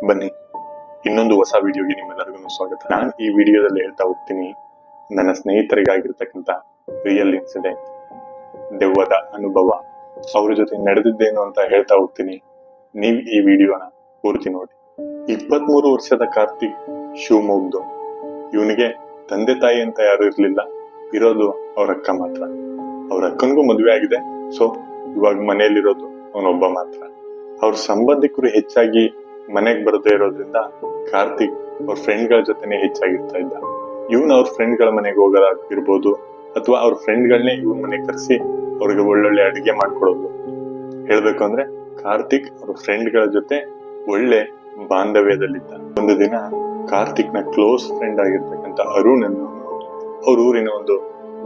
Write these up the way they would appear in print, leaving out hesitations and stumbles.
ಬನ್ನಿ, ಇನ್ನೊಂದು ಹೊಸ ವಿಡಿಯೋಗೆ ನಿಮ್ಮೆಲ್ಲರಿಗೂ ಸ್ವಾಗತ. ನಾನು ಈ ವಿಡಿಯೋದಲ್ಲಿ ಹೇಳ್ತಾ ಹೋಗ್ತೀನಿ ನನ್ನ ಸ್ನೇಹಿತರಿಗಾಗಿರ್ತಕ್ಕಂಥ ರಿಯಲ್ ಇನ್ಸಿಡೆಂಟ್, ದೆವ್ವದ ಅನುಭವ, ಅವ್ರ ಜೊತೆ ನಡೆದಿದ್ದೇನು ಅಂತ ಹೇಳ್ತಾ ಹೋಗ್ತೀನಿ. ನೀವು ಈ ವಿಡಿಯೋನ ಪೂರ್ತಿ ನೋಡಿ. 23 ವರ್ಷದ ಕಾರ್ತಿಕ್ ಶಿವಮೊಗ್ಗದು. ಇವನಿಗೆ ತಂದೆ ತಾಯಿ ಅಂತ ಯಾರು ಇರ್ಲಿಲ್ಲ, ಇರೋದು ಅವ್ರ ಅಕ್ಕ ಮಾತ್ರ. ಅವ್ರ ಅಕ್ಕನಿಗೂ ಮದುವೆ ಆಗಿದೆ. ಸೊ ಇವಾಗ ಮನೆಯಲ್ಲಿರೋದು ಅವನೊಬ್ಬ ಮಾತ್ರ. ಅವ್ರ ಸಂಬಂಧಿಕರು ಹೆಚ್ಚಾಗಿ ಮನೆಗ್ ಬರದೇ ಇರೋದ್ರಿಂದ ಕಾರ್ತಿಕ್ ಅವ್ರ ಫ್ರೆಂಡ್ಗಳ ಜೊತೆನೆ ಹೆಚ್ಚಾಗಿರ್ತಾ ಇದ್ದ. ಇವನ್ ಅವ್ರ ಫ್ರೆಂಡ್ಗಳ ಮನೆಗೆ ಹೋಗೋದಾಗಿರ್ಬೋದು, ಅಥವಾ ಅವ್ರ ಫ್ರೆಂಡ್ಗಳನ್ನೇ ಇವನ್ ಮನೆಗೆ ಕರೆಸಿ ಅವ್ರಿಗೆ ಒಳ್ಳೊಳ್ಳೆ ಅಡಿಗೆ ಮಾಡ್ಕೊಡೋದು. ಹೇಳ್ಬೇಕು ಅಂದ್ರೆ ಕಾರ್ತಿಕ್ ಅವ್ರ ಫ್ರೆಂಡ್ಗಳ ಜೊತೆ ಒಳ್ಳೆ ಬಾಂಧವ್ಯದಲ್ಲಿದ್ದ. ಒಂದು ದಿನ ಕಾರ್ತಿಕ್ ನ ಕ್ಲೋಸ್ ಫ್ರೆಂಡ್ ಆಗಿರ್ತಕ್ಕಂಥ ಅರುಣ್ ಅನ್ನು ಅವ್ರ ಊರಿನ ಒಂದು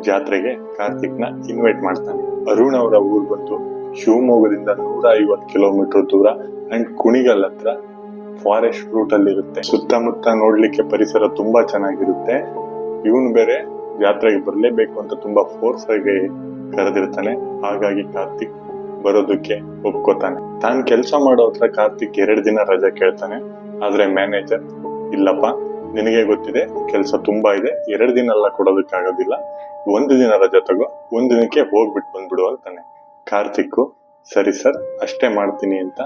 ಜಾತ್ರೆಗೆ ಕಾರ್ತಿಕ್ ನ ಇನ್ವೈಟ್ ಮಾಡ್ತಾನೆ. ಅರುಣ್ ಅವರ ಊರು ಬಂದು ಶಿವಮೊಗ್ಗದಿಂದ 150 ಕಿಲೋಮೀಟರ್ ದೂರ ಅಂಡ್ ಕುಣಿಗಲ್ ಹತ್ರ ಫಾರೆಸ್ಟ್ ರೂಟ್ ಅಲ್ಲಿ ಇರುತ್ತೆ. ಸುತ್ತಮುತ್ತ ನೋಡ್ಲಿಕ್ಕೆ ಪರಿಸರ ತುಂಬಾ ಚೆನ್ನಾಗಿರುತ್ತೆ. ಇವನು ಬೇರೆ ಜಾತ್ರೆಗೆ ಬರ್ಲೇಬೇಕು ಅಂತ ತುಂಬಾ ಫೋರ್ಸ್ ಆಗಿ ಕರೆದಿರ್ತಾನೆ. ಹಾಗಾಗಿ ಕಾರ್ತಿಕ್ ಬರೋದಕ್ಕೆ ಒಪ್ಕೋತಾನೆ. ತಾನ್ ಕೆಲ್ಸ ಮಾಡೋ ಹತ್ರ ಕಾರ್ತಿಕ್ 2 ದಿನ ರಜೆ ಕೇಳ್ತಾನೆ. ಆದ್ರೆ ಮ್ಯಾನೇಜರ್, ಇಲ್ಲಪ್ಪ, ನಿನಗೆ ಗೊತ್ತಿದೆ ಕೆಲ್ಸ ತುಂಬಾ ಇದೆ, 2 ದಿನ ಎಲ್ಲ ಕೊಡೋದಕ್ಕಾಗೋದಿಲ್ಲ, 1 ದಿನ ರಜೆ ತಗೋ, 1 ದಿನಕ್ಕೆ ಹೋಗ್ಬಿಟ್ಟು ಬಂದ್ಬಿಡು ಅಂತಾನೆ. ಕಾರ್ತಿಕ್ ಸರಿ ಸರ್, ಅಷ್ಟೇ ಮಾಡ್ತೀನಿ ಅಂತ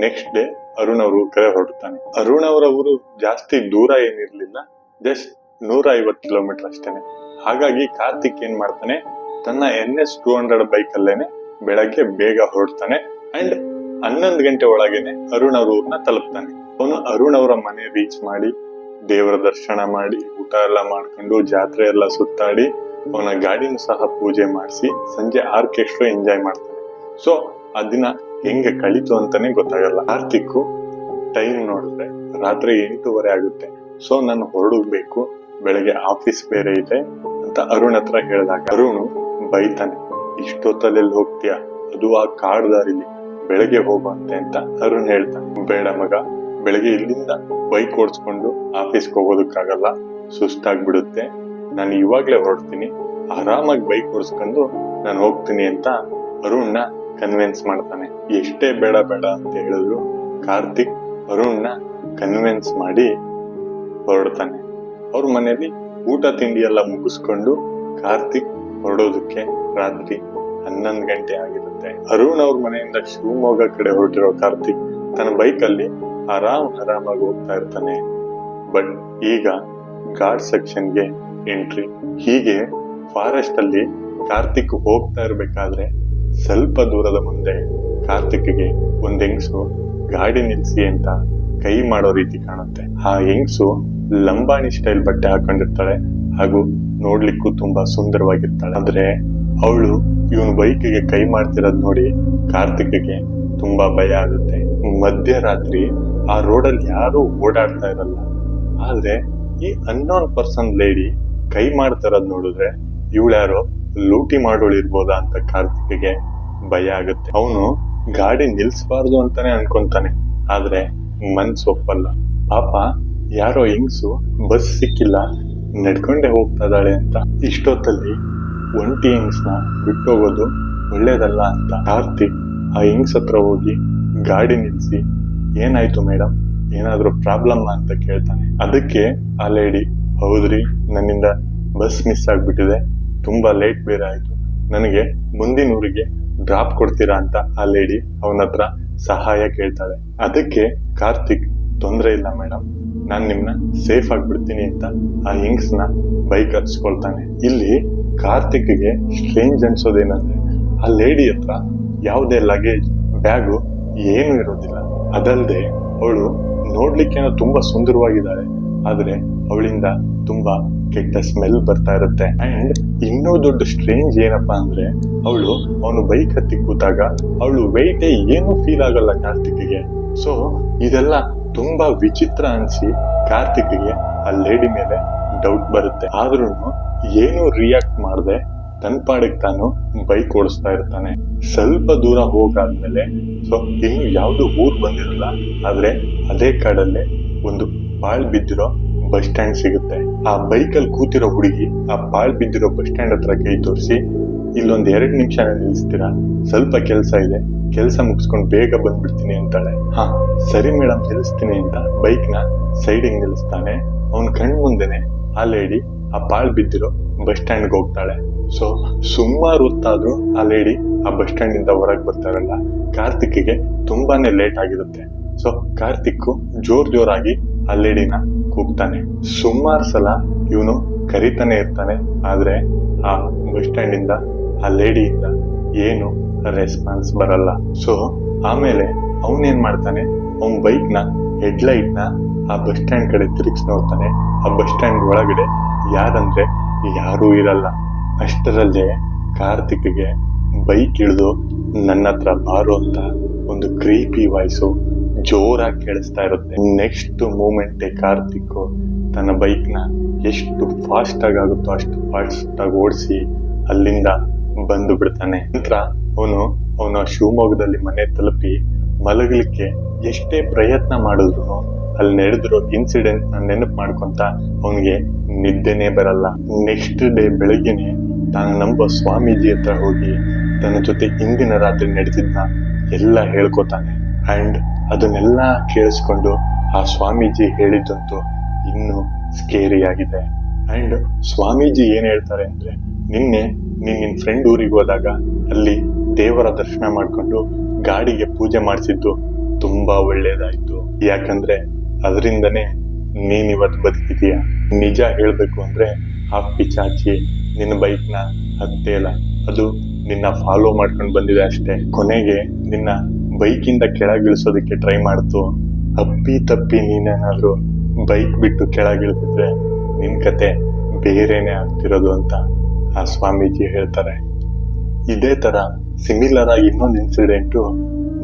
ನೆಕ್ಸ್ಟ್ ಡೇ ಅರುಣ್ ಅವ್ರ ಊರ್ ಕಡೆ ಹೊರಡ್ತಾನೆ. ಅರುಣ್ ಅವರ ಊರು ಜಾಸ್ತಿ ದೂರ ಏನಿರ್ಲಿಲ್ಲ, ಜಸ್ಟ್ 150 ಕಿಲೋಮೀಟರ್ ಅಷ್ಟೇನೆ. ಹಾಗಾಗಿ ಕಾರ್ತಿಕ್ ಏನ್ ಮಾಡ್ತಾನೆ, ತನ್ನ NS 200 ಬೈಕ್ ಅಲ್ಲೇನೆ ಬೆಳಗ್ಗೆ ಬೇಗ ಹೊರಡ್ತಾನೆ ಅಂಡ್ 11 ಗಂಟೆ ಒಳಗೇನೆ ಅರುಣ್ ಅವ್ರ ಊರ್ನ ತಲುಪ್ತಾನೆ. ಅವನು ಅರುಣ್ ಅವರ ಮನೆ ರೀಚ್ ಮಾಡಿ ದೇವರ ದರ್ಶನ ಮಾಡಿ ಊಟ ಎಲ್ಲ ಮಾಡ್ಕೊಂಡು ಜಾತ್ರೆ ಎಲ್ಲ ಸುತ್ತಾಡಿ ಅವನ ಗಾಡಿನೂ ಸಹ ಪೂಜೆ ಮಾಡಿಸಿ ಸಂಜೆ ಆರ್ಕೆಸ್ಟ್ರಾ ಎಂಜಾಯ್ ಮಾಡ್ತಾನೆ. ಸೊ ಆ ದಿನ ಹೆಂಗೆ ಕಳೀತು ಅಂತಾನೆ ಗೊತ್ತಾಗಲ್ಲ. ಕಾರ್ತಿಕ್ ಟೈಮ್ ನೋಡಿದ್ರೆ ರಾತ್ರಿ 8:30 ಆಗುತ್ತೆ. ಸೊ ನಾನು ಹೊರಡಬೇಕು, ಬೆಳಗ್ಗೆ ಆಫೀಸ್ ಬೇರೆ ಇದೆ ಅಂತ ಅರುಣ್ ಹತ್ರ ಹೇಳಿದಾಗ ಅರುಣ್ ಬೈತಾನೆ. ಇಷ್ಟೊತ್ತಲ್ಲಿ ಹೋಗ್ತೀಯ, ಅದು ಆ ಕಾಡ್ ದಾರಿಲಿ, ಬೆಳಗ್ಗೆ ಹೋಗುವಂತೆ ಅಂತ ಅರುಣ್ ಹೇಳ್ತಾನೆ. ಬೇಡ ಮಗ, ಬೆಳಗ್ಗೆ ಇಲ್ಲಿಂದ ಬೈಕ್ ಓಡಿಸ್ಕೊಂಡು ಆಫೀಸ್ಗೆ ಹೋಗೋದಕ್ಕಾಗಲ್ಲ, ಸುಸ್ತಾಗ್ಬಿಡುತ್ತೆ, ನಾನು ಇವಾಗ್ಲೇ ಹೊರಡ್ತೀನಿ, ಆರಾಮಾಗಿ ಬೈಕ್ ಓಡಿಸ್ಕೊಂಡು ನಾನು ಹೋಗ್ತೀನಿ ಅಂತ ಅರುಣ್ನ ಕನ್ವಿನ್ಸ್ ಮಾಡ್ತಾನೆ. ಎಷ್ಟೇ ಬೇಡ ಬೇಡ ಅಂತ ಹೇಳಿದ್ರು ಕಾರ್ತಿಕ್ ಅರುಣ್ನ ಕನ್ವಿನ್ಸ್ ಮಾಡಿ ಹೊರಡ್ತಾನೆ. ಅವ್ರ ಮನೆಯಲ್ಲಿ ಊಟ ತಿಂಡಿ ಎಲ್ಲ ಮುಗಿಸ್ಕೊಂಡು ಕಾರ್ತಿಕ್ ಹೊರಡೋದಕ್ಕೆ ರಾತ್ರಿ 11 ಗಂಟೆ ಆಗಿರುತ್ತೆ. ಅರುಣ್ ಅವ್ರ ಮನೆಯಿಂದ ಶಿವಮೊಗ್ಗ ಕಡೆ ಹೊರಟಿರೋ ಕಾರ್ತಿಕ್ ತನ್ನ ಬೈಕ್ ಅಲ್ಲಿ ಆರಾಮಾಗಿ ಹೋಗ್ತಾ ಇರ್ತಾನೆ. ಬಟ್ ಈಗ ಘಾಟ್ ಸೆಕ್ಷನ್ಗೆ ಎಂಟ್ರಿ. ಹೀಗೆ ಫಾರೆಸ್ಟ್ ಅಲ್ಲಿ ಕಾರ್ತಿಕ್ ಹೋಗ್ತಾ ಇರ್ಬೇಕಾದ್ರೆ ಸ್ವಲ್ಪ ದೂರದ ಮುಂದೆ ಕಾರ್ತಿಕ್ಗೆ ಒಂದ್ ಹೆಂಗ್ಸು ಗಾಡಿ ನಿಲ್ಸಿ ಅಂತ ಕೈ ಮಾಡೋ ರೀತಿ ಕಾಣುತ್ತೆ. ಆ ಹೆಂಗ್ಸು ಲಂಬಾಣಿ ಸ್ಟೈಲ್ ಬಟ್ಟೆ ಹಾಕೊಂಡಿರ್ತಾಳೆ ಹಾಗೂ ನೋಡ್ಲಿಕ್ಕೂ ತುಂಬಾ ಸುಂದರವಾಗಿರ್ತಾಳೆ. ಆದ್ರೆ ಅವಳು ಇವನ್ ಬೈಕ್ಗೆ ಕೈ ಮಾಡ್ತಿರೋದ್ ನೋಡಿ ಕಾರ್ತಿಕ್ಗೆ ತುಂಬಾ ಭಯ ಆಗುತ್ತೆ. ಮಧ್ಯರಾತ್ರಿ ಆ ರೋಡಲ್ಲಿ ಯಾರು ಓಡಾಡ್ತಾ ಇರಲ್ಲ, ಆದ್ರೆ ಈ ಅನ್ನೋನ್ ಪರ್ಸನ್ ಲೇಡಿ ಕೈ ಮಾಡ್ತಾರದ್ ನೋಡಿದ್ರೆ ಇವಳ್ಯಾರೋ ಲೂಟಿ ಮಾಡೋಳು ಇರ್ಬೋದಾ ಅಂತ ಕಾರ್ತಿಕ್ಗೆ ಭಯ ಆಗುತ್ತೆ. ಅವನು ಗಾಡಿ ನಿಲ್ಸ್ಬಾರ್ದು ಅಂತಾನೆ ಅನ್ಕೊಂತಾನೆ, ಆದ್ರೆ ಮನ್ಸು ಒಪ್ಪಲ್ಲ. ಪಾಪ ಯಾರೋ ಹೆಂಗ್ಸು ಬಸ್ ಸಿಕ್ಕಿಲ್ಲ, ನಡ್ಕೊಂಡೆ ಹೋಗ್ತಾ ಇದ್ದಾಳೆ ಅಂತ. ಇಷ್ಟೊತ್ತಲ್ಲಿ ಒಂಟಿ ಹೆಂಗ್ಸ್ನ ಬಿಟ್ಟೋಗೋದು ಒಳ್ಳೇದಲ್ಲ ಅಂತ ಕಾರ್ತಿಕ್ ಆ ಹೆಂಗ್ಸ್ ಹತ್ರ ಹೋಗಿ ಗಾಡಿ ನಿಲ್ಸಿ, ಏನಾಯ್ತು ಮೇಡಮ್, ಏನಾದ್ರೂ ಪ್ರಾಬ್ಲಮ್ ಅಂತ ಕೇಳ್ತಾನೆ. ಅದಕ್ಕೆ ಆ ಲೇಡಿ, ಹೌದ್ರಿ, ನನ್ನಿಂದ ಬಸ್ ಮಿಸ್ ಆಗ್ಬಿಟ್ಟಿದೆ, ತುಂಬಾ ಲೇಟ್ ಬೇರೆ ಆಯ್ತು, ನನಗೆ ಮುಂದಿನ ಊರಿಗೆ ಡ್ರಾಪ್ ಕೊಡ್ತೀರಾ ಅಂತ ಆ ಲೇಡಿ ಅವನ ಹತ್ರ ಸಹಾಯ ಕೇಳ್ತಾಳೆ. ಅದಕ್ಕೆ ಕಾರ್ತಿಕ್, ತೊಂದ್ರೆ ಇಲ್ಲ ಮೇಡಮ್, ನಾನ್ ನಿಮ್ನ ಸೇಫ್ ಆಗ್ಬಿಡ್ತೀನಿ ಅಂತ ಆ ಹೆಂಗ್ಸ್ನ ಬೈಕ್ ಹಚ್ಕೊಳ್ತಾನೆ. ಇಲ್ಲಿ ಕಾರ್ತಿಕ್ಗೆ ಸ್ಟ್ರೇಂಜ್ ಅನ್ಸೋದೇನಂದ್ರೆ ಆ ಲೇಡಿ ಹತ್ರ ಯಾವುದೇ ಲಗೇಜ್, ಬ್ಯಾಗು ಏನು ಇರೋದಿಲ್ಲ. ಅದಲ್ಲದೆ ಅವಳು ನೋಡ್ಲಿಕ್ಕೆ ತುಂಬಾ ಸುಂದರವಾಗಿದ್ದಾಳೆ, ಆದ್ರೆ ಅವಳಿಂದ ತುಂಬಾ ಕೆಟ್ಟ ಸ್ಮೆಲ್ ಬರ್ತಾ ಇರುತ್ತೆ. ಅಂಡ್ ಇನ್ನೂ ದೊಡ್ಡ ಸ್ಟ್ರೇಂಜ್ ಏನಪ್ಪಾ ಅಂದ್ರೆ ಅವಳು ಅವನು ಬೈಕ್ ಹತ್ತಿ ಕೂತಾಗ ಅವಳು ವೆಯ್ಟ್ ಏನು ಫೀಲ್ ಆಗಲ್ಲ ಕಾರ್ತಿಕ್ಗೆ. ಸೊ ಇದೆಲ್ಲ ತುಂಬಾ ವಿಚಿತ್ರ ಅನ್ಸಿ ಕಾರ್ತಿಕ್ಗೆ ಆ ಲೇಡಿ ಮೇಲೆ ಡೌಟ್ ಬರುತ್ತೆ. ಆದ್ರೂ ಏನು ರಿಯಾಕ್ಟ್ ಮಾಡದೆ ತನ್ನ ಪಾಡಿಗೆ ತಾನು ಬೈಕ್ ಓಡಿಸ್ತಾ ಇರ್ತಾನೆ. ಸ್ವಲ್ಪ ದೂರ ಹೋಗಾದ್ಮೇಲೆ ಸೊ ಇನ್ನು ಯಾವ್ದು ಊರ್ ಬಂದಿರಲ್ಲ, ಆದ್ರೆ ಅದೇ ಕಾಡಲ್ಲೇ ಒಂದು ಪಾಳ್ ಬಿದ್ದಿರೋ ಬಸ್ ಸ್ಟ್ಯಾಂಡ್ ಸಿಗುತ್ತೆ. ಆ ಬೈಕಲ್ಲಿ ಕೂತಿರೋ ಹುಡುಗಿ ಆ ಪಾಳ್ ಬಿದ್ದಿರೋ ಬಸ್ ಸ್ಟ್ಯಾಂಡ್ ಹತ್ರ ಕೈ ತೋರಿಸಿ, ಇಲ್ಲೊಂದ್ 2 ನಿಮಿಷ ನಿಲ್ಲಿಸ್ತೀರಾ, ಸ್ವಲ್ಪ ಕೆಲ್ಸ ಇದೆ, ಕೆಲಸ ಮುಗಿಸ್ಕೊಂಡು ಬೇಗ ಬಂದ್ಬಿಡ್ತೀನಿ ಅಂತಾಳೆ. ಹಾ ಸರಿ ಮೇಡಮ್ ನಿಲ್ಲಿಸ್ತೀನಿ ಅಂತ ಬೈಕ್ ನ ಸೈಡಿಗೆ ನಿಲ್ಲಿಸ್ತಾನೆ. ಅವನ್ ಕಣ್ ಮುಂದೆನೆ ಆ ಲೇಡಿ ಆ ಪಾಳ್ ಬಿದ್ದಿರೋ ಬಸ್ ಸ್ಟ್ಯಾಂಡ್ಗೆ ಹೋಗ್ತಾಳೆ. ಸೊ ಸುಮಾರು ಹೊತ್ತಾದ್ರೂ ಆ ಲೇಡಿ ಆ ಬಸ್ ಸ್ಟ್ಯಾಂಡ್ ಇಂದ ಹೊರಗೆ ಬರ್ತಾರಲ್ಲ, ಕಾರ್ತಿಕ್ಗೆ ತುಂಬಾನೇ ಲೇಟ್ ಆಗಿರುತ್ತೆ. ಸೊ ಕಾರ್ತಿಕ್ ಜೋರಾಗಿ ಆ ಲೇಡಿನ ಕೂಗ್ತಾನೆ. ಸುಮಾರು ಸಲ ಇವನು ಕರಿತಾನೆ ಇರ್ತಾನೆ, ಆದ್ರೆ ಆ ಬಸ್ ಸ್ಟ್ಯಾಂಡ್ ಇಂದ ಆ ಲೇಡಿಯಿಂದ ಏನು ರೆಸ್ಪಾನ್ಸ್ ಬರಲ್ಲ. ಸೊ ಆಮೇಲೆ ಅವನೇನ್ ಮಾಡ್ತಾನೆ, ಅವನ್ ಬೈಕ್ ನ ಹೆಡ್ಲೈಟ್ ನ ಆ ಬಸ್ ಸ್ಟ್ಯಾಂಡ್ ಕಡೆ ತಿರುಗಿಸಿ ನೋಡ್ತಾನೆ. ಆ ಬಸ್ ಸ್ಟ್ಯಾಂಡ್ ಒಳಗಡೆ ಯಾರಂದ್ರೆ ಯಾರೂ ಇರಲ್ಲ. ಅಷ್ಟರಲ್ಲೇ ಕಾರ್ತಿಕ್ಗೆ ಬೈಕ್ ಇಳಿದು ನನ್ನ ಹತ್ರ ಬಾರೋ ಅಂತ ಒಂದು ಕ್ರೀಪಿ ವಾಯ್ಸು ಜೋರಾಗಿ ಕೇಳಿಸ್ತಾ ಇರುತ್ತೆ. ನೆಕ್ಸ್ಟ್ ಮೂಮೆಂಟ್ ಕಾರ್ತಿಕ್ ತನ್ನ ಬೈಕ್ ನ ಎಷ್ಟು ಫಾಸ್ಟ್ ಆಗುತ್ತೋ ಅಷ್ಟು ಫಾಸ್ಟ್ ಆಗಿ ಓಡಿಸಿ ಅಲ್ಲಿಂದ ಬಂದು ಬಿಡ್ತಾನೆ. ನಂತರ ಅವನು ಶಿವಮೊಗ್ಗದಲ್ಲಿ ಮನೆ ತಲುಪಿ ಮಲಗಲಿಕ್ಕೆ ಎಷ್ಟೇ ಪ್ರಯತ್ನ ಮಾಡಿದ್ರು ಅಲ್ಲಿ ನಡೆದಿರೋ ಇನ್ಸಿಡೆಂಟ್ ನ ನೆನಪು ಮಾಡ್ಕೊಂತ ಅವನಿಗೆ ನಿದ್ದೆನೆ ಬರಲ್ಲ. ನೆಕ್ಸ್ಟ್ ಡೇ ಬೆಳಗ್ಗೆನೆ ತಾನು ನಂಬೋ ಸ್ವಾಮೀಜಿ ಹತ್ರ ಹೋಗಿ ತನ್ನ ಜೊತೆ ಹಿಂದಿನ ರಾತ್ರಿ ನಡೆದಿದ್ನ ಎಲ್ಲ ಹೇಳ್ಕೊತಾನೆ. ಅಂಡ್ ಅದನ್ನೆಲ್ಲ ಕೇಳಿಸ್ಕೊಂಡು ಆ ಸ್ವಾಮೀಜಿ ಹೇಳಿದ್ದಂತೂ ಇನ್ನೂ ಸ್ಕೇರಿ ಆಗಿದೆ. ಅಂಡ್ ಸ್ವಾಮೀಜಿ ಏನ್ ಹೇಳ್ತಾರೆ ಅಂದ್ರೆ, ನಿನ್ ಫ್ರೆಂಡ್ ಊರಿಗೆ ಹೋದಾಗ ಅಲ್ಲಿ ದೇವರ ದರ್ಶನ ಮಾಡ್ಕೊಂಡು ಗಾಡಿಗೆ ಪೂಜೆ ಮಾಡಿಸಿದ್ದು ತುಂಬಾ ಒಳ್ಳೇದಾಯ್ತು. ಯಾಕಂದ್ರೆ ಅದರಿಂದನೇ ನೀನ್ ಇವತ್ತು ಬದುಕಿದೀಯ. ನಿಜ ಹೇಳ್ಬೇಕು ಅಂದ್ರೆ ಆ ಪಿಚಾಚಿ ನಿನ್ನ ಬೈಕ್ ನ ಹತ್ತೇ ಇಲ್ಲ, ಅದು ನಿನ್ನ ಫಾಲೋ ಮಾಡ್ಕೊಂಡು ಬಂದಿದೆ ಅಷ್ಟೇ. ಕೊನೆಗೆ ನಿನ್ನ ಬೈಕ್ ಇಂದ ಕೆಳಗಿಳಿಸೋದಕ್ಕೆ ಟ್ರೈ ಮಾಡ್ತು. ಅಪ್ಪಿ ತಪ್ಪಿ ನೀನೇನಾದ್ರು ಬೈಕ್ ಬಿಟ್ಟು ಕೆಳಗಿಳಿದ್ರೆ ನಿನ್ ಕತೆ ಬೇರೆನೆ ಆಗ್ತಿರೋದು ಅಂತ ಆ ಸ್ವಾಮೀಜಿ ಹೇಳ್ತಾರೆ. ಇದೇ ತರ ಸಿಮಿಲರ್ ಆಗಿ ಇನ್ನೊಂದು ಇನ್ಸಿಡೆಂಟು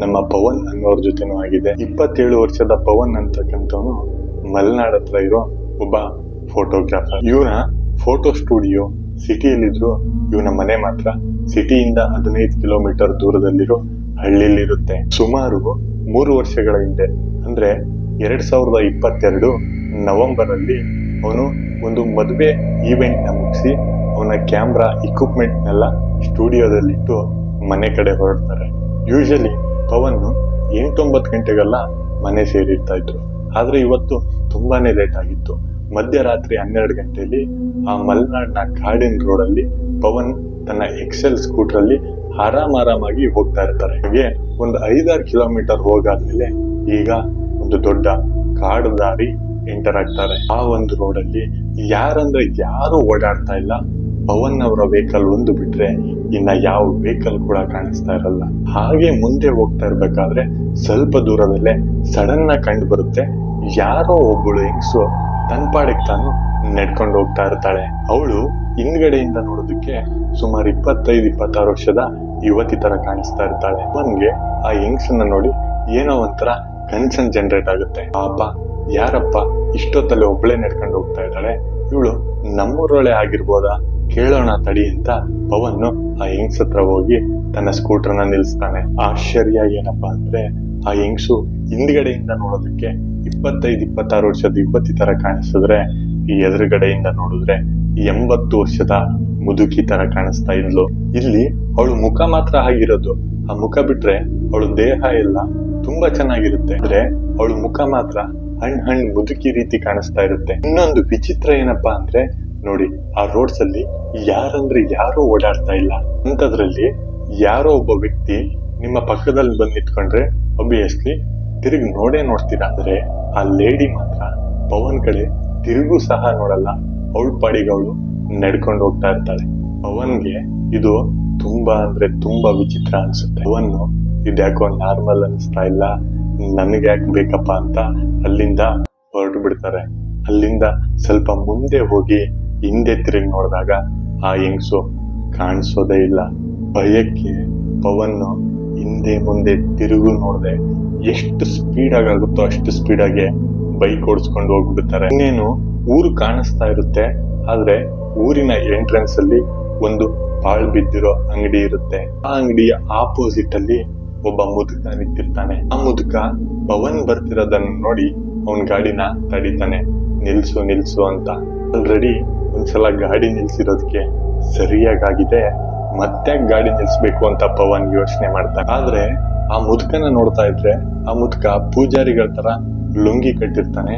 ನಮ್ಮ ಪವನ್ ಅನ್ನೋರ್ ಜೊತೆನೂ ಆಗಿದೆ. 27 ವರ್ಷದ ಪವನ್ ಅಂತಕ್ಕಂಥವನು ಮಲೆನಾಡ್ ಹತ್ರ ಇರೋ ಒಬ್ಬ ಫೋಟೋಗ್ರಾಫರ್. ಇವನ ಫೋಟೋ ಸ್ಟುಡಿಯೋ ಸಿಟಿಯಲ್ಲಿದ್ರು ಇವನ ಮನೆ ಮಾತ್ರ ಸಿಟಿಯಿಂದ 15 ಕಿಲೋಮೀಟರ್ ದೂರದಲ್ಲಿರೋ ಹಳ್ಳಿಲಿರುತ್ತೆ. ಸುಮಾರು 3 ವರ್ಷಗಳ ಹಿಂದೆ ಅಂದ್ರೆ 2022 ನವೆಂಬರ್ ಅಲ್ಲಿ ಅವನು ಒಂದು ಮದುವೆ ಈವೆಂಟ್ ನ ಮುಗಿಸಿ ಅವನ ಕ್ಯಾಮ್ರಾ ಇಕ್ವಿಪ್ಮೆಂಟ್ ನೆಲ್ಲ ಸ್ಟುಡಿಯೋದಲ್ಲಿಟ್ಟು ಮನೆ ಕಡೆ ಹೊರಡ್ತಾರೆ. ಯೂಶಲಿ ಪವನ್ 8-9 ಗಂಟೆಗೆಲ್ಲ ಮನೆ ಸೇರಿರ್ತಾ ಇದ್ರು. ಆದ್ರೆ ಇವತ್ತು ತುಂಬಾನೇ ಲೇಟ್ ಆಗಿತ್ತು. ಮಧ್ಯರಾತ್ರಿ 12 ಗಂಟೆಯಲ್ಲಿ ಆ ಮಲೆನಾಡಿನ ಕಾಡಿನ ರೋಡಲ್ಲಿ ಪವನ್ ತನ್ನ ಎಕ್ಸೆಲ್ ಸ್ಕೂಟರ್ ಅಲ್ಲಿ ಆರಾಮಾಗಿ ಹೋಗ್ತಾ ಇರ್ತಾರೆ. ಹಾಗೆ ಒಂದು 5-6 ಕಿಲೋಮೀಟರ್ ಹೋಗಾದ್ಮೇಲೆ ಈಗ ಒಂದು ದೊಡ್ಡ ಕಾಡು ದಾರಿ ಎಂಟರ್ ಆಗ್ತಾರೆ. ಆ ಒಂದು ರೋಡಲ್ಲಿ ಯಾರಂದ್ರೆ ಯಾರು ಓಡಾಡ್ತಾ ಇಲ್ಲ. ಪವನ್ ಅವರ ವೆಹಿಕಲ್ ಒಂದು ಬಿಟ್ರೆ ಇನ್ನ ಯಾವ ವೆಹಿಕಲ್ ಕೂಡ ಕಾಣಿಸ್ತಾ ಇರಲ್ಲ. ಹಾಗೆ ಮುಂದೆ ಹೋಗ್ತಾ ಇರ್ಬೇಕಾದ್ರೆ ಸ್ವಲ್ಪ ದೂರದಲ್ಲೇ ಸಡನ್ ಆಗಿ ಕಂಡು ಬರುತ್ತೆ, ಯಾರೋ ಒಬ್ಬಳು ಹೆಂಗಸು ತನ್ನ ಪಾಡಿಗೆ ತಾನು ನಡ್ಕೊಂಡು ಹೋಗ್ತಾ ಇರ್ತಾಳೆ. ಅವಳು ಹಿಂದ್ಗಡೆಯಿಂದ ನೋಡೋದಕ್ಕೆ ಸುಮಾರು 25-26 ವರ್ಷದ ಯುವತಿ ತರ ಕಾಣಿಸ್ತಾ ಇರ್ತಾಳೆ. ಅವನ್ಗೆ ಆ ಹೆಂಗಸನ್ನ ನೋಡಿ ಏನೋ ಒಂಥರ ಕನ್ಸರ್ನ್ ಜನರೇಟ್ ಆಗುತ್ತೆ. ಪಾಪ ಯಾರಪ್ಪ ಇಷ್ಟೊತ್ತಲ್ಲಿ ಒಬ್ಳೆ ನಡ್ಕೊಂಡು ಹೋಗ್ತಾ ಇದ್ದಾಳೆ, ಇವಳು ನಮ್ಮೂರೊಳೆ ಆಗಿರ್ಬೋದಾ, ಕೇಳೋಣ ತಡಿ ಅಂತ ಪವನ್ ಆ ಹೆಂಗ್ಸ್ ಹತ್ರ ಹೋಗಿ ತನ್ನ ಸ್ಕೂಟರ್ನ ನಿಲ್ಲಿಸ್ತಾನೆ. ಆಶ್ಚರ್ಯ ಏನಪ್ಪಾ ಅಂದ್ರೆ ಆ ಹೆಂಗ್ಸು ಹಿಂದ್ಗಡೆಯಿಂದ ನೋಡೋದಕ್ಕೆ 25-26 ವರ್ಷದ ಯುವತಿ ತರ ಕಾಣಿಸಿದ್ರೆ ಈ ಎದುರುಗಡೆಯಿಂದ ನೋಡಿದ್ರೆ 80 ವರ್ಷದ ಮುದುಕಿ ತರ ಕಾಣಿಸ್ತಾ ಇದ್ಲು. ಇಲ್ಲಿ ಅವಳು ಮುಖ ಮಾತ್ರ ಆಗಿರೋದು, ಆ ಮುಖ ಬಿಟ್ರೆ ಅವಳು ದೇಹ ಎಲ್ಲ ತುಂಬಾ ಚೆನ್ನಾಗಿರುತ್ತೆ. ಅಂದ್ರೆ ಅವಳು ಮುಖ ಮಾತ್ರ ಹಣ್ ಮುದುಕಿ ರೀತಿ ಕಾಣಿಸ್ತಾ ಇರುತ್ತೆ. ಇನ್ನೊಂದು ವಿಚಿತ್ರ ಏನಪ್ಪಾ ಅಂದ್ರೆ ನೋಡಿ, ಆ ರೋಡ್ಸ್ ಅಲ್ಲಿ ಯಾರಂದ್ರೆ ಯಾರೋ ಓಡಾಡ್ತಾ ಇಲ್ಲ. ಅಂತದ್ರಲ್ಲಿ ಯಾರೋ ಒಬ್ಬ ವ್ಯಕ್ತಿ ನಿಮ್ಮ ಪಕ್ಕದಲ್ಲಿ ಬಂದು ನಿಂತ್ಕೊಂಡ್ರೆ ಒಬ್ವಿಯಸ್ಲಿ ತಿರುಗಿ ನೋಡ್ತೀರಾ. ಅಂದ್ರೆ ಆ ಲೇಡಿ ಮಾತ್ರ ಪವನ್ ಕಡೆ ತಿರುಗೂ ಸಹ ನೋಡಲ್ಲ, ಅವಳ ಪಾಡಿಗೆ ಅವಳು ನಡ್ಕೊಂಡು ಹೋಗ್ತಾ ಇರ್ತಾಳೆ. ಪವನ್ಗೆ ಇದು ತುಂಬಾ ಅಂದ್ರೆ ತುಂಬಾ ವಿಚಿತ್ರ ಅನ್ಸುತ್ತೆ. ಪವನ್ ಇದ್ಯಾಕೋ ನಾರ್ಮಲ್ ಅನಿಸ್ತಾ ಇಲ್ಲ, ನನಗೆ ಯಾಕೆ ಬೇಕಪ್ಪ ಅಂತ ಅಲ್ಲಿಂದ ಹೊರಟು ಬಿಡ್ತಾರೆ. ಅಲ್ಲಿಂದ ಸ್ವಲ್ಪ ಮುಂದೆ ಹೋಗಿ ಹಿಂದೆ ತಿರುಗಿ ನೋಡಿದಾಗ ಆ ಹೆಂಗ್ಸು ಕಾಣಿಸೋದೇ ಇಲ್ಲ. ಭಯಕ್ಕೆ ಪವನ್ ಹಿಂದೆ ಮುಂದೆ ತಿರುಗು ನೋಡದೆ ಎಷ್ಟು ಸ್ಪೀಡ್ ಆಗುತ್ತೋ ಅಷ್ಟು ಸ್ಪೀಡ್ ಆಗಿ ಬೈಕ್ ಓಡಿಸ್ಕೊಂಡು ಹೋಗ್ಬಿಡ್ತಾರೆ. ಇನ್ನೇನು ಊರು ಕಾಣಿಸ್ತಾ ಇರುತ್ತೆ, ಆದ್ರೆ ಊರಿನ ಎಂಟ್ರೆನ್ಸ್ ಅಲ್ಲಿ ಒಂದು ಪಾಳ್ ಬಿದ್ದಿರೋ ಅಂಗಡಿ ಇರುತ್ತೆ. ಆ ಅಂಗಡಿಯ ಆಪೋಸಿಟ್ ಅಲ್ಲಿ ಒಬ್ಬ ಮುದುಕ ನಿಂತಿರ್ತಾನೆ. ಆ ಮುದುಕ ಪವನ್ ಬರ್ತಿರೋದನ್ನ ನೋಡಿ ಅವನ್ ಗಾಡಿನ ತಡಿತಾನೆ. ನಿಲ್ಸು ಅಂತ. ಆಲ್ರೆಡಿ ಒಂದ್ಸಲ ಗಾಡಿ ನಿಲ್ಸಿರೋದಕ್ಕೆ ಸರಿಯಾಗಿದೆ, ಮತ್ತೆ ಗಾಡಿ ನಿಲ್ಸ್ಬೇಕು ಅಂತ ಪವನ್ ಯೋಚನೆ ಮಾಡ್ತಾನೆ. ಆದ್ರೆ ಆ ಮುದುಕನ ನೋಡ್ತಾ ಇದ್ರೆ ಆ ಮುದುಕ ಪೂಜಾರಿಗಳ ತರ ಲುಂಗಿ ಕಟ್ಟಿರ್ತಾನೆ,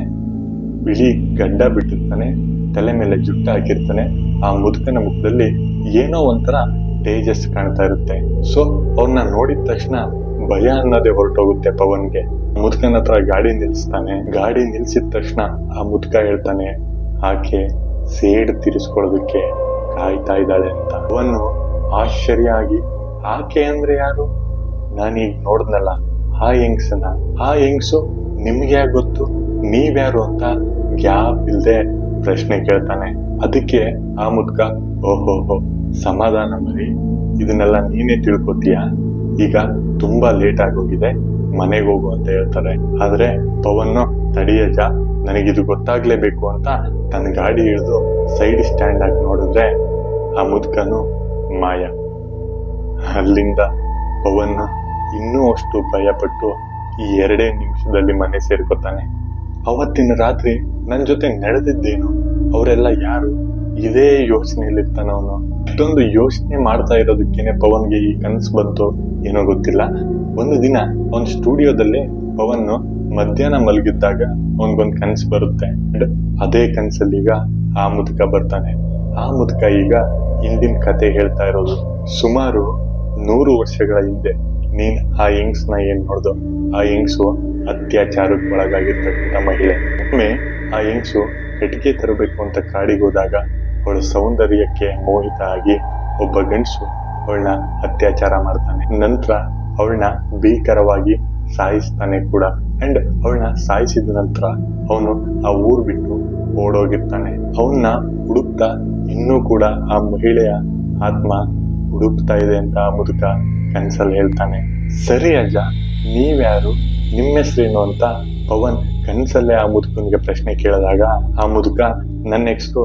ಬಿಳಿ ಗಡ್ಡ ಬಿಟ್ಟಿರ್ತಾನೆ, ತಲೆ ಮೇಲೆ ಜುಟ್ಟು ಹಾಕಿರ್ತಾನೆ. ಆ ಮುದುಕನ ಮುಖದಲ್ಲಿ ಏನೋ ಒಂಥರ ತೇಜಸ್ ಕಾಣ್ತಾ ಇರುತ್ತೆ. ಸೊ ಅವ್ರನ್ನ ನೋಡಿದ ತಕ್ಷಣ ಭಯ ಅನ್ನೋದೇ ಹೊರಟೋಗುತ್ತೆ ಪವನ್ಗೆ. ಮುದುಕನ ಹತ್ರ ಗಾಡಿ ನಿಲ್ಸ್ತಾನೆ. ಗಾಡಿ ನಿಲ್ಸಿದ ತಕ್ಷಣ ಆ ಮುದುಕ ಹೇಳ್ತಾನೆ, ಆಕೆ ಸೇಡ್ ತೀರಿಸ್ಕೊಳ್ಳೋದಕ್ಕೆ ಕಾಯ್ತಾ ಇದ್ದಾಳೆ ಅಂತ. ಪವನ್ ಆಶ್ಚರ್ಯ ಆಗಿ, ಆಕೆ ಅಂದ್ರೆ ಯಾರು? ನಾನೀಗ ನೋಡ್ದಲ್ಲ ಆ ಹೆಂಗ್ಸನ. ಆ ಹೆಂಗ್ಸು ನಿಮ್ಗೆ ಯಾಕೆ ಗೊತ್ತು? ನೀವ್ಯಾರು ಅಂತ ಗ್ಯಾಪ್ ಇಲ್ದೆ ಪ್ರಶ್ನೆ ಕೇಳ್ತಾನೆ. ಅದಕ್ಕೆ ಆ ಮುದುಕ, ಓಹೋಹೋ ಸಮಾಧಾನ ಮರಿ, ಇದನ್ನೆಲ್ಲ ನೀನೇ ತಿಳ್ಕೊತೀಯ, ಈಗ ತುಂಬಾ ಲೇಟ್ ಆಗೋಗಿದೆ, ಮನೆಗೆ ಹೋಗು ಅಂತ ಹೇಳ್ತಾರೆ. ಆದ್ರೆ ಪವನ್ ತಡಿಯಜ, ನನಗಿದು ಗೊತ್ತಾಗ್ಲೇಬೇಕು ಅಂತ ತನ್ನ ಗಾಡಿ ಹಿಡಿದು ಸೈಡ್ ಸ್ಟ್ಯಾಂಡ್ ಆಗಿ ನೋಡಿದ್ರೆ ಆ ಮುದುಕನು ಮಾಯ. ಅಲ್ಲಿಂದ ಪವನ್ ಇನ್ನೂ ಅಷ್ಟು ಭಯಪಟ್ಟು ಈ 2 ನಿಮಿಷದಲ್ಲಿ ಮನೆ ಸೇರ್ಕೊತಾನೆ. ಅವತ್ತಿನ ರಾತ್ರಿ ನನ್ ಜೊತೆ ನಡೆದಿದ್ದೇನು, ಅವರೆಲ್ಲ ಯಾರು, ಇದೇ ಯೋಚನೆಯಲ್ಲಿರ್ತಾನ ಅವನು. ಇಷ್ಟೊಂದು ಯೋಚನೆ ಮಾಡ್ತಾ ಇರೋದಕ್ಕೇನೆ ಪವನ್ಗೆ ಈ ಕನಸು ಬಂತು ಏನೋ ಗೊತ್ತಿಲ್ಲ. ಒಂದು ದಿನ ಅವನ್ ಸ್ಟುಡಿಯೋದಲ್ಲಿ ಪವನ್ ಮಧ್ಯಾಹ್ನ ಮಲಗಿದ್ದಾಗ ಅವನ್ಗೊಂದ್ ಕನಸು ಬರುತ್ತೆ. ಅದೇ ಕನಸಲ್ಲಿ ಈಗ ಆ ಮುದುಕ ಬರ್ತಾನೆ. ಆ ಮುದುಕ ಈಗ ಹಿಂದಿನ ಕತೆ ಹೇಳ್ತಾ ಇರೋದು. ಸುಮಾರು 100 ವರ್ಷಗಳ ಹಿಂದೆ ನೀನ್ ಆ ಹೆಂಗ್ಸ್ನ ಏನ್ ನೋಡ್ದು, ಆ ಹೆಂಗ್ಸು ಅತ್ಯಾಚಾರಕ್ಕೆ ಒಳಗಾಗಿರ್ತಕ್ಕಂಥ ಮಹಿಳೆ. ಒಮ್ಮೆ ಆ ಹೆಂಗ್ಸು ಕಟ್ಟಿಗೆ ತರಬೇಕು ಅಂತ ಕಾಡಿಗೆ ಹೋದಾಗ ಅವಳ ಸೌಂದರ್ಯಕ್ಕೆ ಮೋಹಿತ ಆಗಿ ಒಬ್ಬ ಗಂಡಸು ಅವಳನ್ನ ಅತ್ಯಾಚಾರ ಮಾಡ್ತಾನೆ. ನಂತರ ಅವಳನ್ನ ಭೀಕರವಾಗಿ ಸಾಯಿಸ್ತಾನೆ ಕೂಡ. ಅಂಡ್ ಅವಳನ್ನ ಸಾಯಿಸಿದ ನಂತರ ಅವನು ಆ ಊರ್ ಬಿಟ್ಟು ಓಡೋಗಿರ್ತಾನೆ. ಅವನ್ನ ಹುಡುಕ್ತಾ ಇನ್ನೂ ಕೂಡ ಆ ಮಹಿಳೆಯ ಆತ್ಮ ಹುಡುಕ್ತಾ ಇದೆ ಅಂತ ಆ ಮುದುಕ ಕನ್ಸಲ್ಲಿ ಹೇಳ್ತಾನೆ. ಸರಿ ಅಜ್ಜ, ನೀವ್ಯಾರು, ನಿಮ್ಮ ಹೆಸರೇನು ಅಂತ ಪವನ್ ಕನ್ಸಲ್ಲೇ ಆ ಮುದುಕನಿಗೆ ಪ್ರಶ್ನೆ ಕೇಳಿದಾಗ ಆ ಮುದುಕ ನನ್ನ ನೆಕ್ಸ್ಟ್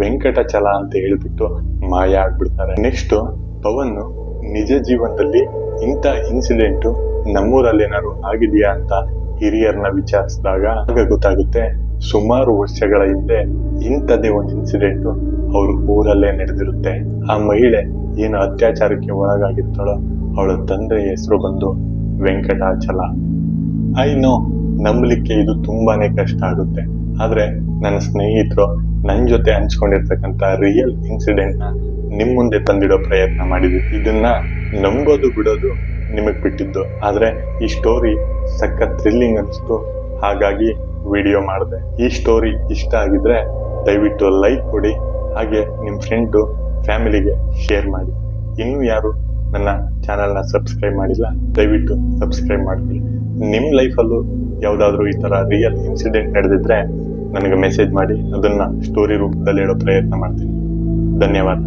ವೆಂಕಟಚಲ ಅಂತ ಹೇಳ್ಬಿಟ್ಟು ಮಾಯ ಆಗ್ಬಿಡ್ತಾರೆ. ನೆಕ್ಸ್ಟ್ ಪವನ್ ನಿಜ ಜೀವನದಲ್ಲಿ ಇಂಥ ಇನ್ಸಿಡೆಂಟ್ ನಮ್ಮೂರಲ್ಲಿ ಏನಾದ್ರು ಆಗಿದೆಯಾ ಅಂತ ಹಿರಿಯರನ್ನ ವಿಚಾರಿಸಿದಾಗ ಆಗ ಗೊತ್ತಾಗುತ್ತೆ, ಸುಮಾರು ವರ್ಷಗಳ ಹಿಂದೆ ಇಂಥದೇ ಒಂದು ಇನ್ಸಿಡೆಂಟ್ ಅವ್ರ ಊರಲ್ಲೇ ನಡೆದಿರುತ್ತೆ. ಆ ಮಹಿಳೆ ಏನು ಅತ್ಯಾಚಾರಕ್ಕೆ ಒಳಗಾಗಿರ್ತಾಳೋ ಅವಳ ತಂದೆಯ ಹೆಸರು ಬಂದು ವೆಂಕಟಾಚಲ. ನೋ ನಂಬಲಿಕ್ಕೆ ಇದು ತುಂಬಾನೇ ಕಷ್ಟ ಆಗುತ್ತೆ. ಆದ್ರೆ ನನ್ನ ಸ್ನೇಹಿತರು ನನ್ ಜೊತೆ ಹಂಚ್ಕೊಂಡಿರ್ತಕ್ಕಂಥ ರಿಯಲ್ ಇನ್ಸಿಡೆಂಟ್ ನ ನಿಮ್ ಮುಂದೆ ತಂದಿಡೋ ಪ್ರಯತ್ನ ಮಾಡಿದ್ವಿ. ಇದನ್ನ ನಂಬೋದು ಬಿಡೋದು ನಿಮಗ್ ಬಿಟ್ಟಿದ್ದು. ಆದ್ರೆ ಈ ಸ್ಟೋರಿ ಸಖತ್ ಥ್ರಿಲ್ಲಿಂಗ್ ಅನ್ಸ್ತು, ಹಾಗಾಗಿ ವಿಡಿಯೋ ಮಾಡಿದೆ. ಈ ಸ್ಟೋರಿ ಇಷ್ಟ ಆಗಿದ್ರೆ ದಯವಿಟ್ಟು ಲೈಕ್ ಕೊಡಿ, ಹಾಗೆ ನಿಮ್ ಫ್ರೆಂಡು ಫ್ಯಾಮಿಲಿಗೆ ಶೇರ್ ಮಾಡಿ. ಇನ್ನೂ ಯಾರು ನನ್ನ ಚಾನೆಲ್ನ ಸಬ್ಸ್ಕ್ರೈಬ್ ಮಾಡಿಲ್ಲ, ದಯವಿಟ್ಟು ಸಬ್ಸ್ಕ್ರೈಬ್ ಮಾಡ್ಕೊಳ್ಳಿ. ನಿಮ್ ಲೈಫಲ್ಲೂ ಯಾವ್ದಾದ್ರು ಈ ತರ ರಿಯಲ್ ಇನ್ಸಿಡೆಂಟ್ ನಡೆದಿದ್ರೆ ನನಗೆ ಮೆಸೇಜ್ ಮಾಡಿ, ಅದನ್ನ ಸ್ಟೋರಿ ರೂಪದಲ್ಲಿ ಹೇಳೋ ಪ್ರಯತ್ನ ಮಾಡ್ತೀನಿ. ಧನ್ಯವಾದ.